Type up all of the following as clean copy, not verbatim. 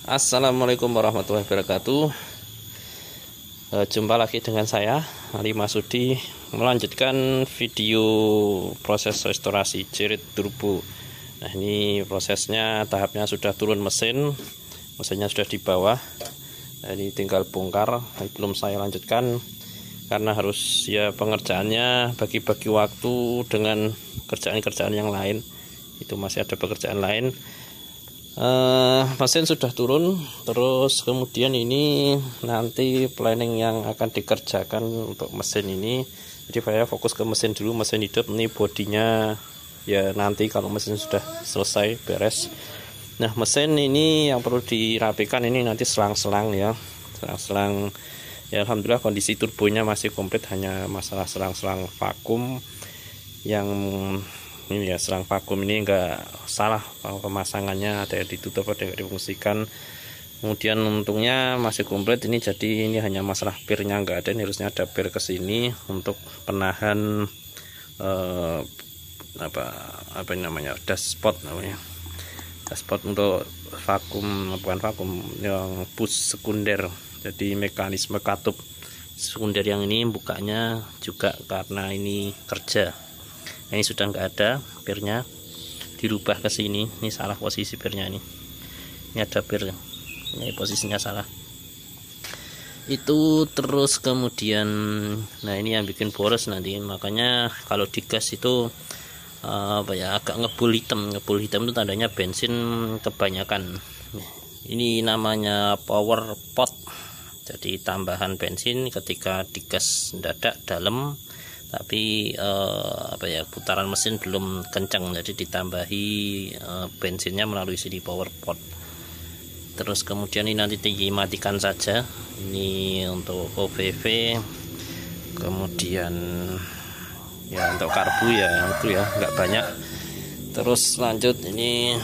Assalamualaikum warahmatullahi wabarakatuh. Jumpa lagi dengan saya Ali Masudi, melanjutkan video proses restorasi jerit turbo. Nah, ini prosesnya, tahapnya sudah turun mesinnya sudah di bawah. Nah, ini tinggal bongkar. Belum saya lanjutkan karena harus ya pengerjaannya bagi-bagi waktu dengan kerjaan-kerjaan yang lain. Itu masih ada pekerjaan lain. Mesin sudah turun, terus kemudian ini nanti planning yang akan dikerjakan untuk mesin ini. Jadi saya fokus ke mesin dulu, mesin hidup. Ini bodinya ya nanti kalau mesin sudah selesai beres. Nah, mesin ini yang perlu dirapikan ini nanti selang-selang ya, selang-selang. Ya alhamdulillah kondisi turbonya masih komplit, hanya masalah selang-selang vakum yang ini ya, selang vakum ini enggak salah pemasangannya, ada yang ditutup, ada yang difungsikan. Kemudian untungnya masih komplit ini, jadi ini hanya masalah pirnya enggak ada. Ini harusnya ada pir ke sini untuk penahan apa namanya, dashboard namanya, dashboard untuk vakum, bukan vakum, yang push sekunder. Jadi mekanisme katup sekunder yang ini bukanya juga karena ini kerja. Ini sudah nggak ada pirnya, dirubah ke sini. Ini salah posisi pirnya ini ada pir, ini posisinya salah itu. Terus kemudian nah ini yang bikin boros nanti, makanya kalau digas itu agak ngebul hitam itu tandanya bensin kebanyakan. Ini namanya power pot, jadi tambahan bensin ketika digas mendadak dalam, tapi putaran mesin belum kencang, jadi ditambahi bensinnya melalui sini power pot. Terus kemudian ini nanti dimatikan saja, ini untuk OVV. Kemudian ya untuk karbu ya itu ya nggak banyak. Terus lanjut ini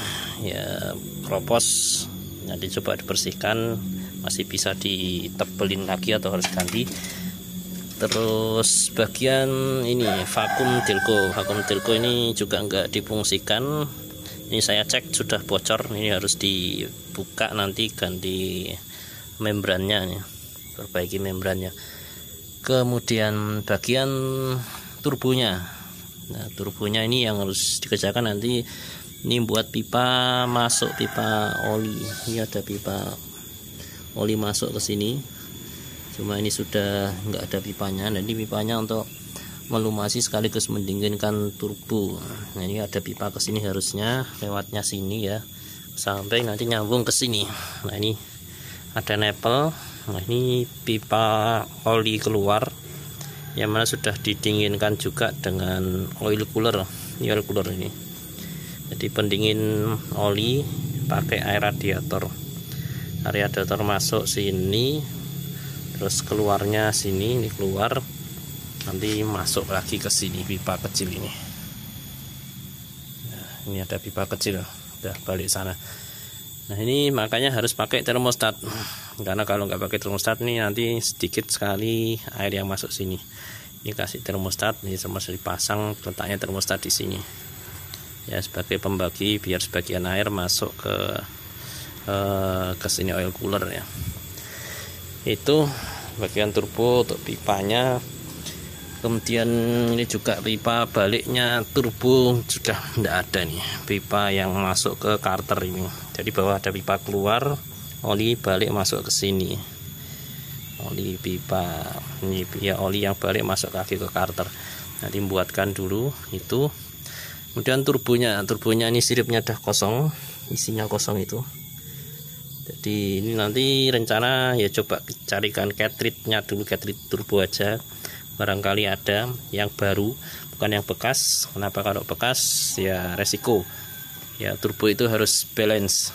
ya propos, nanti coba dibersihkan, masih bisa ditebelin lagi atau harus ganti. Terus bagian ini vakum delco ini juga enggak difungsikan. Ini saya cek sudah bocor, ini harus dibuka nanti, ganti membrannya nih, perbaiki membrannya. Kemudian bagian turbonya, nah turbonya ini yang harus dikerjakan nanti. Ini buat pipa masuk, pipa oli. Ini ada pipa oli masuk ke sini, cuma ini sudah nggak ada pipanya. Nah, ini pipanya untuk melumasi sekaligus mendinginkan turbo. Nah, ini ada pipa ke sini, harusnya lewatnya sini ya, sampai nanti nyambung ke sini. Nah, ini ada nepel. Nah, ini pipa oli keluar yang mana sudah didinginkan juga dengan oil cooler. Ini oil cooler ini, jadi pendingin oli pakai air radiator masuk sini, terus keluarnya sini, ini keluar, nanti masuk lagi ke sini pipa kecil ini. Nah, ini ada pipa kecil, udah balik sana. Nah, ini makanya harus pakai termostat, karena kalau nggak pakai termostat nih nanti sedikit sekali air yang masuk sini. Ini kasih termostat, ini termostat dipasang, letaknya termostat di sini ya, sebagai pembagi biar sebagian air masuk ke sini oil cooler ya. Itu bagian turbo untuk pipanya. Kemudian ini juga pipa baliknya turbo sudah tidak ada nih, pipa yang masuk ke karter ini. Jadi bawah ada pipa keluar, oli balik masuk ke sini. Oli pipa ini ya, oli yang balik masuk lagi ke karter. Nanti buatkan dulu itu. Kemudian turbonya ini siripnya udah kosong, isinya kosong itu. Jadi ini nanti rencana ya coba carikan cartridge-nya dulu, cartridge turbo aja, barangkali ada yang baru bukan yang bekas. Kenapa? Kalau bekas ya resiko ya, turbo itu harus balance.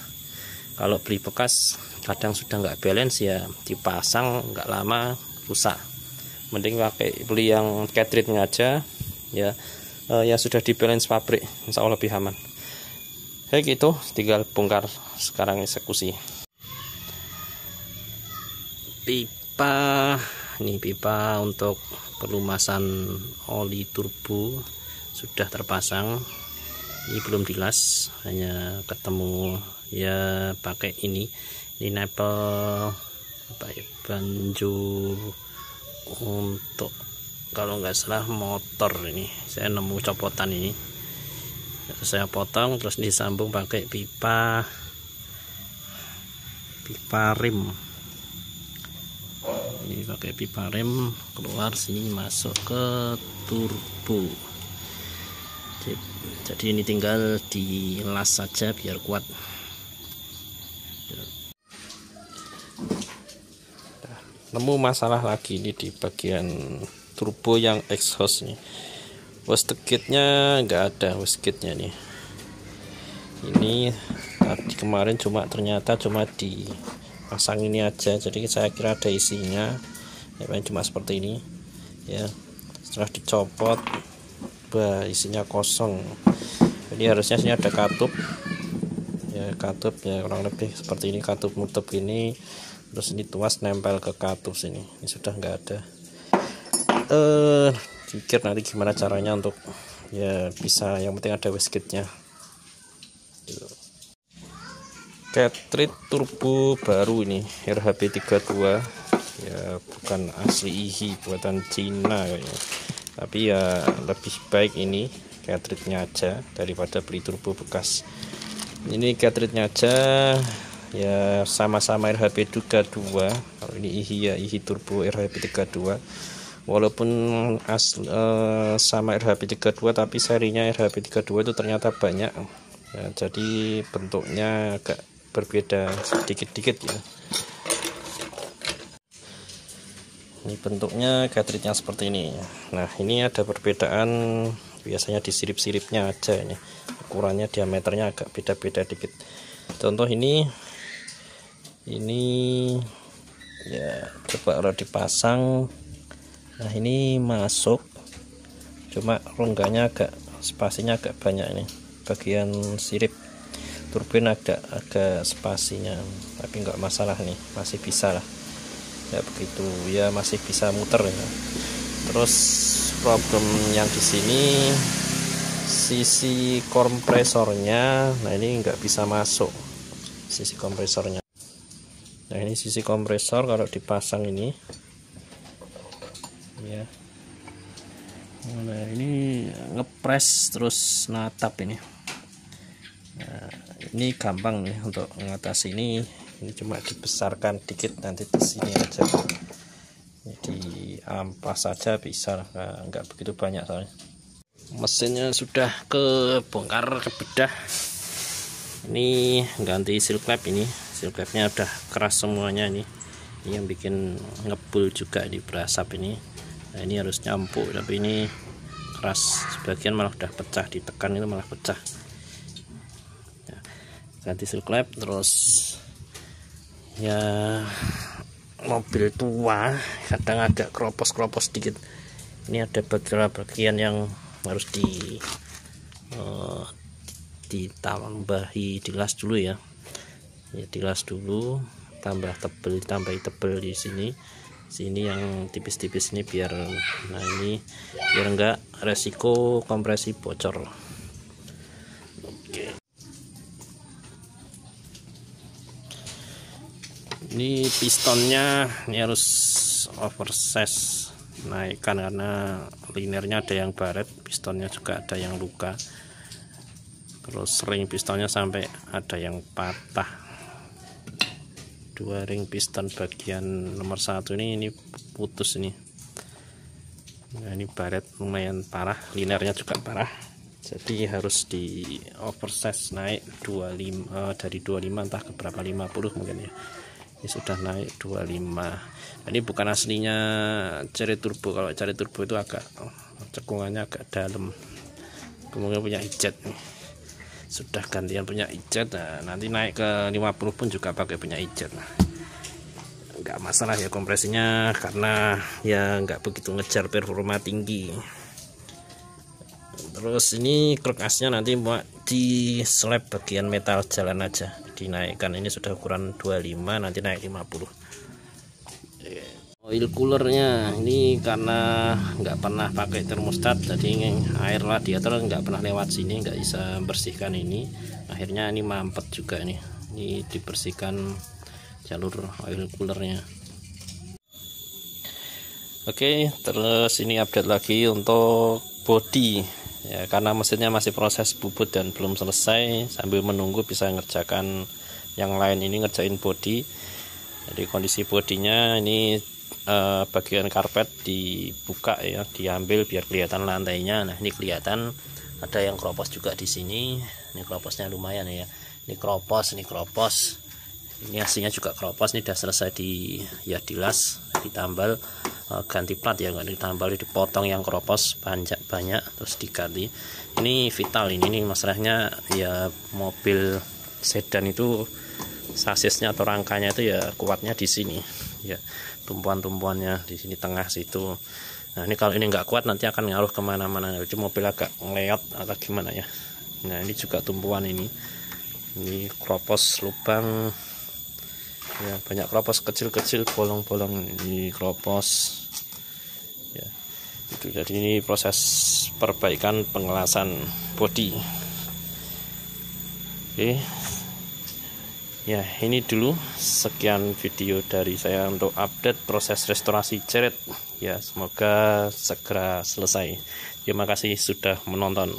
Kalau beli bekas kadang sudah nggak balance ya, dipasang nggak lama rusak. Mending pakai beli yang cartridge-nya aja ya, yang sudah di balance pabrik, insya Allah lebih aman. Kayak gitu, tinggal bongkar sekarang, eksekusi. Pipa, ini pipa untuk pelumasan oli turbo sudah terpasang. Ini belum dilas, hanya ketemu ya pakai ini Ini nepel apa ya, banjo untuk kalau nggak salah motor. Ini saya nemu copotan ini, saya potong terus disambung pakai pipa rim. Ini pakai pipa rim, keluar sini masuk ke turbo. Jadi ini tinggal dilas saja biar kuat. Nemu masalah lagi ini di bagian turbo yang exhaust nih. Wastegate-nya nggak ada, wastegate-nya nih. Ini tadi kemarin ternyata cuma dipasang ini aja, jadi saya kira ada isinya. Ya, cuma seperti ini ya. Setelah dicopot, isinya kosong. Jadi harusnya sini ada katup ya, katup ya kurang lebih seperti ini, katup nutup ini. Terus ini tuas nempel ke katup sini. Ini sudah nggak ada. Pikir nanti gimana caranya untuk ya bisa, yang penting ada wastegate-nya. Cartridge turbo baru ini RHB32 ya, bukan asli IHI, buatan Cina kayaknya. Tapi ya lebih baik ini cartridge-nya aja daripada beli turbo bekas. Ini cartridge-nya aja ya, sama-sama RHB32. Kalau ini IHI ya, IHI turbo RHB32. Walaupun sama RHB32, tapi serinya RHB32 itu ternyata banyak ya, jadi bentuknya agak berbeda sedikit-dikit ya. Ini bentuknya cartridge-nya seperti ini. Nah, ini ada perbedaan biasanya di sirip-siripnya aja ini. Ukurannya, diameternya agak beda-beda dikit. Contoh ini ya, coba kalau dipasang. Nah, ini masuk, cuma rongganya agak, spasinya agak banyak ini. Bagian sirip turbin agak spasinya, tapi nggak masalah nih, masih bisa lah. Ya begitu ya, masih bisa muter ya. Terus problem yang di sini sisi kompresornya, nah ini nggak bisa masuk sisi kompresornya. Nah, ini sisi kompresor kalau dipasang ini ya. Nah, ini ngepres terus natap ini. Nah, ini gampang nih untuk mengatasi ini cuma dibesarkan dikit, nanti di sini aja. Jadi ampas saja bisa, nggak begitu banyak soalnya. Mesinnya sudah kebongkar, kebedah. Ini ganti seal clamp, ini seal clampnya udah keras semuanya ini. Ini yang bikin ngebul juga di berasap ini. Nah, ini harus nyampuk, tapi ini keras, sebagian malah udah pecah, ditekan itu malah pecah. Ya, ganti seal clamp. Terus ya, mobil tua kadang agak keropos dikit. Ini ada bagian yang harus ditambahi, dilas dulu ya. Ya, dilas dulu, tambahi tebel di sini yang tipis-tipis ini biar, nah ini biar enggak resiko kompresi bocor. Oke. Ini pistonnya ini harus oversize, naikkan karena linernya ada yang baret, pistonnya juga ada yang luka. Terus ring pistonnya sampai ada yang patah. 2 ring piston bagian nomor 1 ini putus ini. Nah, ini baret lumayan parah, linernya juga parah. Jadi harus di oversize, naik 25, dari 25 entah ke berapa, 50 mungkin ya. Ini sudah naik 25. Ini bukan aslinya Cherry Turbo. Kalau Cherry Turbo itu agak cekungannya agak dalam, kemudian punya ijet nih. Sudah gantian punya ijet. Nah, nanti naik ke 50 pun juga pakai punya ijet. Nah, nggak masalah ya kompresinya, karena ya nggak begitu ngejar performa tinggi. Terus ini kruk asnya nanti buat di slab bagian metal jalan aja, dinaikkan. Ini sudah ukuran 25, nanti naik 50. Oil coolernya ini karena nggak pernah pakai termostat, jadi air radiator nggak pernah lewat sini, nggak bisa bersihkan ini. Akhirnya ini mampet juga nih. Ini dibersihkan jalur oil coolernya. Oke, terus ini update lagi untuk bodi ya, karena mesinnya masih proses bubut dan belum selesai. Sambil menunggu bisa ngerjakan yang lain, ini ngerjain bodi. Jadi kondisi bodinya ini bagian karpet dibuka ya, diambil biar kelihatan lantainya. Nah, ini kelihatan ada yang keropos juga di sini. Ini keroposnya lumayan ya. Ini keropos, ini keropos. Ini aslinya juga keropos. Ini udah selesai dilas, ditambal, ganti plat ya, nggak ditambal, dipotong yang keropos banyak terus diganti. Ini vital, ini masalahnya ya, mobil sedan itu sasisnya atau rangkanya itu ya kuatnya di sini ya, tumpuan-tumpuannya di sini tengah situ. Nah, ini kalau ini nggak kuat nanti akan ngaruh kemana-mana, jadi mobil agak ngeleot atau gimana ya. Nah, ini juga tumpuan ini keropos lubang ya, banyak keropos kecil-kecil, bolong-bolong, ini keropos ya itu. Jadi ini proses perbaikan pengelasan bodi. Oke ya, ini dulu sekian video dari saya untuk update proses restorasi Cerit ya, semoga segera selesai. Terima kasih sudah menonton.